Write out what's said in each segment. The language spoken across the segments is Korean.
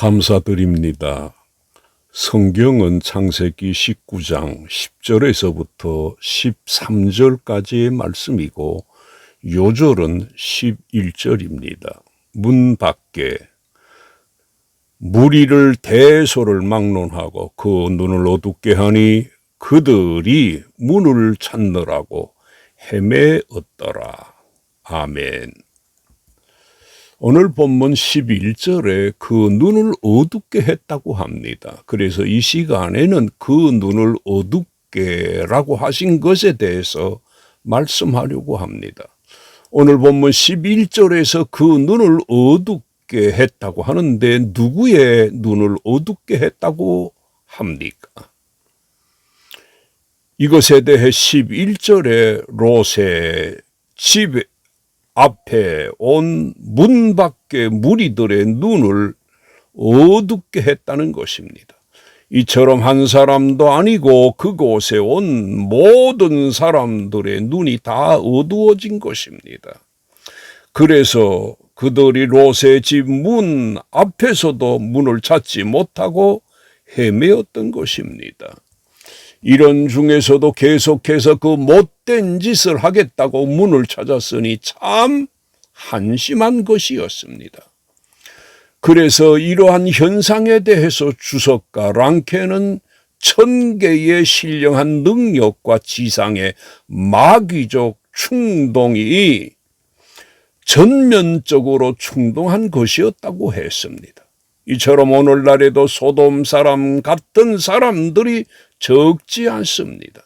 감사드립니다. 성경은 창세기 19장 10절에서부터 13절까지의 말씀이고 요절은 11절입니다. 문 밖에 무리를 대소를 막론하고 그 눈을 어둡게 하니 그들이 문을 찾느라고 헤매었더라. 아멘. 오늘 본문 11절에 그 눈을 어둡게 했다고 합니다. 그래서 이 시간에는 그 눈을 어둡게라고 하신 것에 대해서 말씀하려고 합니다. 오늘 본문 11절에서 그 눈을 어둡게 했다고 하는데 누구의 눈을 어둡게 했다고 합니까? 이것에 대해 11절에 롯의 집 앞에 온 문 밖의 무리들의 눈을 어둡게 했다는 것입니다. 이처럼 한 사람도 아니고 그곳에 온 모든 사람들의 눈이 다 어두워진 것입니다. 그래서 그들이 롯의 집 문 앞에서도 문을 찾지 못하고 헤매었던 것입니다. 이런 중에서도 계속해서 그 못된 짓을 하겠다고 문을 찾았으니 참 한심한 것이었습니다. 그래서 이러한 현상에 대해서 주석가 랑케는 1000개의 신령한 능력과 지상의 마귀적 충동이 전면적으로 충동한 것이었다고 했습니다. 이처럼 오늘날에도 소돔 사람 같은 사람들이 적지 않습니다.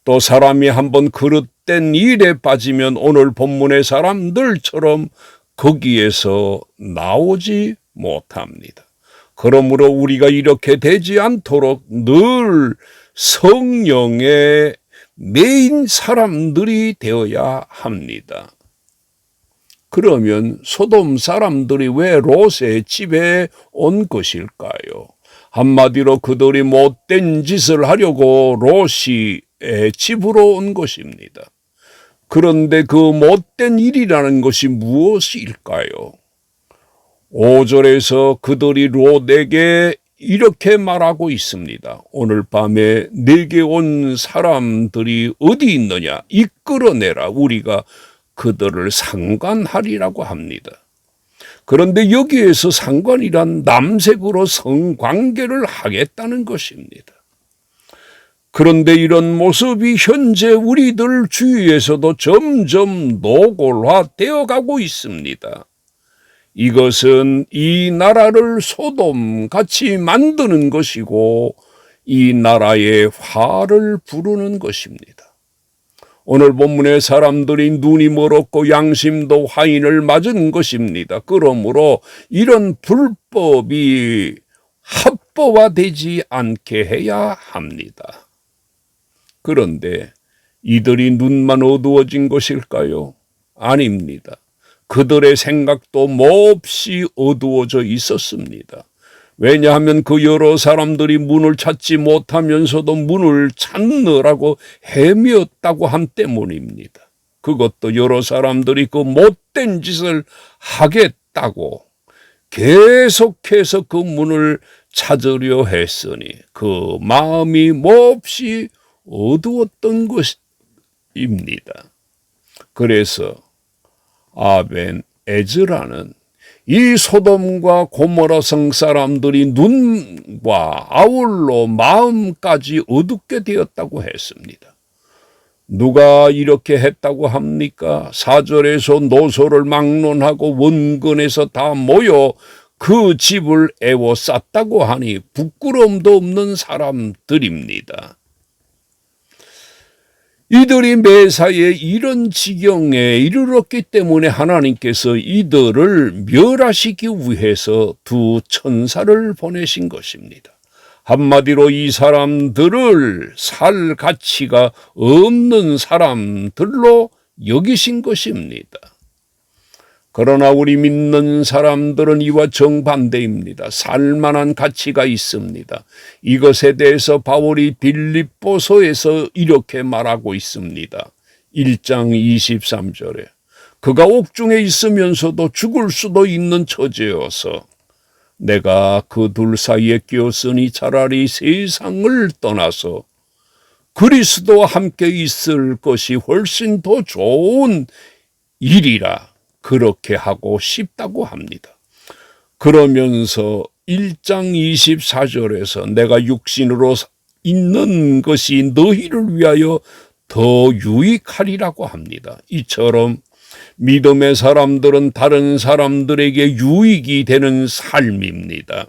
또 사람이 한번 그릇된 일에 빠지면 오늘 본문의 사람들처럼 거기에서 나오지 못합니다. 그러므로 우리가 이렇게 되지 않도록 늘 성령의 메인 사람들이 되어야 합니다. 그러면 소돔 사람들이 왜 롯의 집에 온 것일까요? 한마디로 그들이 못된 짓을 하려고 롯이 집으로 온 것입니다. 그런데 그 못된 일이라는 것이 무엇일까요? 5절에서 그들이 롯에게 이렇게 말하고 있습니다. 오늘 밤에 내게 온 사람들이 어디 있느냐? 이끌어내라. 우리가 그들을 상관하리라고 합니다. 그런데 여기에서 상관이란 남색으로 성관계를 하겠다는 것입니다. 그런데 이런 모습이 현재 우리들 주위에서도 점점 노골화되어 가고 있습니다. 이것은 이 나라를 소돔같이 만드는 것이고 이 나라의 화를 부르는 것입니다. 오늘 본문의 사람들이 눈이 멀었고 양심도 화인을 맞은 것입니다. 그러므로 이런 불법이 합법화되지 않게 해야 합니다. 그런데 이들이 눈만 어두워진 것일까요? 아닙니다. 그들의 생각도 몹시 어두워져 있었습니다. 왜냐하면 그 여러 사람들이 문을 찾지 못하면서도 문을 찾느라고 헤매었다고 함 때문입니다. 그것도 여러 사람들이 그 못된 짓을 하겠다고 계속해서 그 문을 찾으려 했으니 그 마음이 몹시 어두웠던 것입니다. 그래서 아벤 에즈라는 이 소돔과 고모라 성 사람들이 눈과 아울러 마음까지 어둡게 되었다고 했습니다. 누가 이렇게 했다고 합니까? 4절에서 노소를 막론하고 원근에서 다 모여 그 집을 에워쌌다고 하니 부끄러움도 없는 사람들입니다. 이들이 매사에 이런 지경에 이르렀기 때문에 하나님께서 이들을 멸하시기 위해서 두 천사를 보내신 것입니다. 한마디로 이 사람들을 살 가치가 없는 사람들로 여기신 것입니다. 그러나 우리 믿는 사람들은 이와 정반대입니다. 살만한 가치가 있습니다. 이것에 대해서 바울이 빌립보서에서 이렇게 말하고 있습니다. 1장 23절에 그가 옥중에 있으면서도 죽을 수도 있는 처지여서 내가 그 둘 사이에 끼었으니 차라리 세상을 떠나서 그리스도와 함께 있을 것이 훨씬 더 좋은 일이라 그렇게 하고 싶다고 합니다. 그러면서 1장 24절에서 내가 육신으로 있는 것이 너희를 위하여 더 유익하리라고 합니다. 이처럼 믿음의 사람들은 다른 사람들에게 유익이 되는 삶입니다.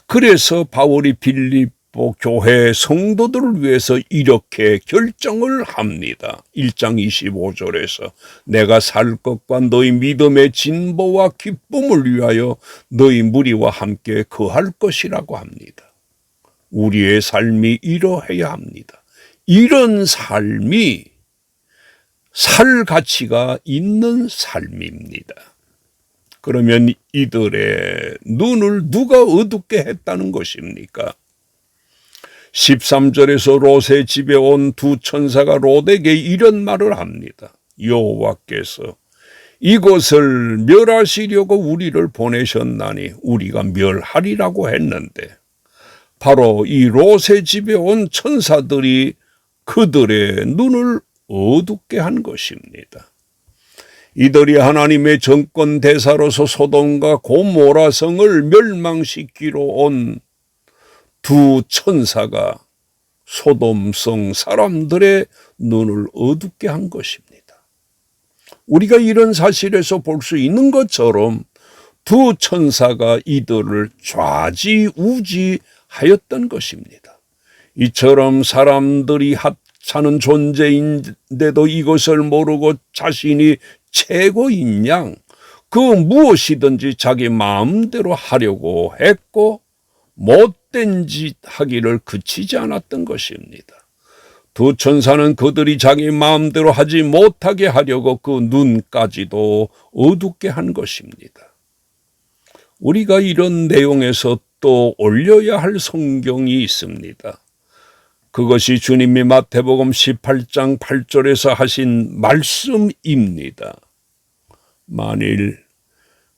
그래서 바울이 빌립보 교회 성도들을 위해서 이렇게 결정을 합니다. 1장 25절에서 내가 살 것과 너희 믿음의 진보와 기쁨을 위하여 너희 무리와 함께 거할 것이라고 합니다. 우리의 삶이 이러해야 합니다. 이런 삶이 살 가치가 있는 삶입니다. 그러면 이들의 눈을 누가 어둡게 했다는 것입니까? 13절에서 롯의 집에 온 두 천사가 롯에게 이런 말을 합니다. 여호와께서 이곳을 멸하시려고 우리를 보내셨나니 우리가 멸하리라고 했는데 바로 이 롯의 집에 온 천사들이 그들의 눈을 어둡게 한 것입니다. 이들이 하나님의 정권 대사로서 소돔과 고모라 성을 멸망시키러 온 두 천사가 소돔성 사람들의 눈을 어둡게 한 것입니다. 우리가 이런 사실에서 볼 수 있는 것처럼 두 천사가 이들을 좌지우지하였던 것입니다. 이처럼 사람들이 사는 존재인데도 이것을 모르고 자신이 최고인 양 그 무엇이든지 자기 마음대로 하려고 했고 못된 짓 하기를 그치지 않았던 것입니다. 두 천사는 그들이 자기 마음대로 하지 못하게 하려고 그 눈까지도 어둡게 한 것입니다. 우리가 이런 내용에서 또 올려야 할 성경이 있습니다. 그것이 주님이 마태복음 18장 8절에서 하신 말씀입니다. 만일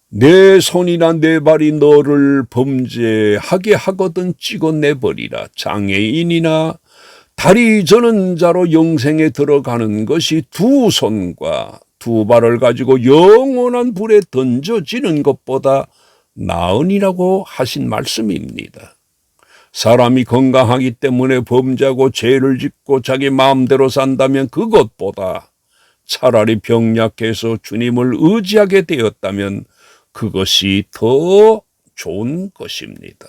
내 손이나 내 발이 너를 범죄하게 하거든 찍어내버리라. 장애인이나 다리 저는 자로 영생에 들어가는 것이 두 손과 두 발을 가지고 영원한 불에 던져지는 것보다 나으니라고 하신 말씀입니다. 사람이 건강하기 때문에 범죄하고 죄를 짓고 자기 마음대로 산다면 그것보다 차라리 병약해서 주님을 의지하게 되었다면 그것이 더 좋은 것입니다.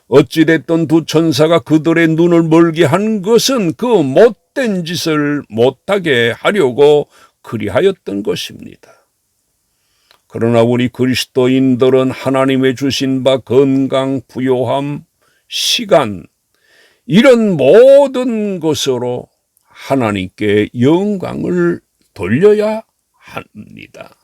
어찌됐든 두 천사가 그들의 눈을 멀게 한 것은 그 못된 짓을 못하게 하려고 그리하였던 것입니다. 그러나 우리 그리스도인들은 하나님의 주신 바 건강, 부요함, 시간 이런 모든 것으로 하나님께 영광을 돌려야 합니다.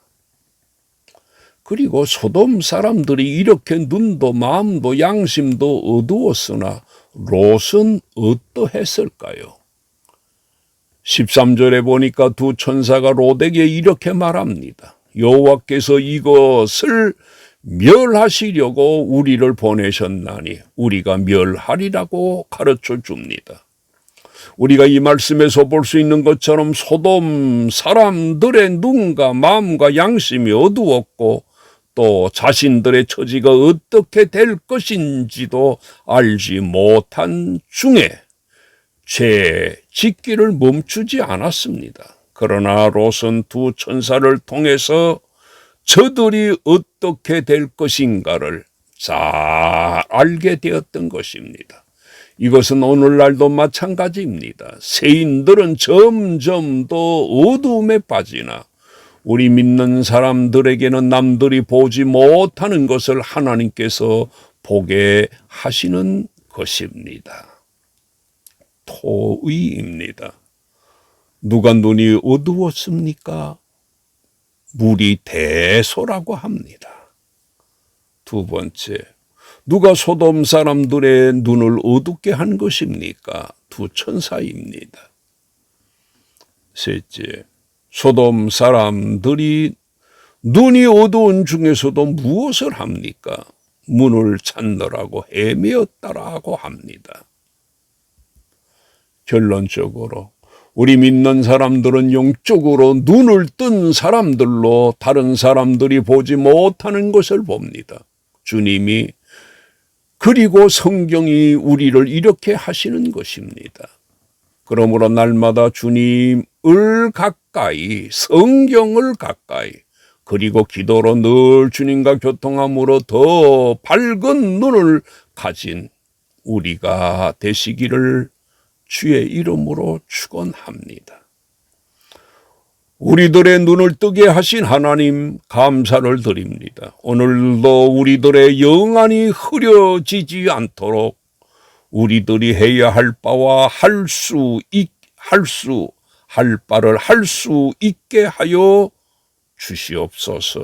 그리고 소돔 사람들이 이렇게 눈도 마음도 양심도 어두웠으나 롯은 어떠했을까요? 13절에 보니까 두 천사가 롯에게 이렇게 말합니다. 여호와께서 이것을 멸하시려고 우리를 보내셨나니 우리가 멸하리라고 가르쳐 줍니다. 우리가 이 말씀에서 볼 수 있는 것처럼 소돔 사람들의 눈과 마음과 양심이 어두웠고 또 자신들의 처지가 어떻게 될 것인지도 알지 못한 중에 죄 짓기를 멈추지 않았습니다. 그러나 롯은 두 천사를 통해서 저들이 어떻게 될 것인가를 잘 알게 되었던 것입니다. 이것은 오늘날도 마찬가지입니다. 세인들은 점점 더 어두움에 빠지나 우리 믿는 사람들에게는 남들이 보지 못하는 것을 하나님께서 보게 하시는 것입니다. 토의입니다. 누가 눈이 어두웠습니까? 물이 대소라고 합니다. 두 번째, 누가 소돔 사람들의 눈을 어둡게 한 것입니까? 두 천사입니다. 셋째, 소돔 사람들이 눈이 어두운 중에서도 무엇을 합니까? 문을 찾느라고 헤매었다라고 합니다. 결론적으로 우리 믿는 사람들은 영적으로 눈을 뜬 사람들로 다른 사람들이 보지 못하는 것을 봅니다. 주님이 그리고 성경이 우리를 이렇게 하시는 것입니다. 그러므로 날마다 주님을 가까이, 성경을 가까이, 그리고 기도로 늘 주님과 교통함으로 더 밝은 눈을 가진 우리가 되시기를 주의 이름으로 축원합니다. 우리들의 눈을 뜨게 하신 하나님 감사를 드립니다. 오늘도 우리들의 영안이 흐려지지 않도록 우리들이 해야 할 바와 할 바를 할 수 있게 하여 주시옵소서.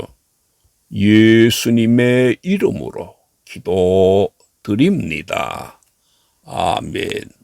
예수님의 이름으로 기도드립니다. 아멘.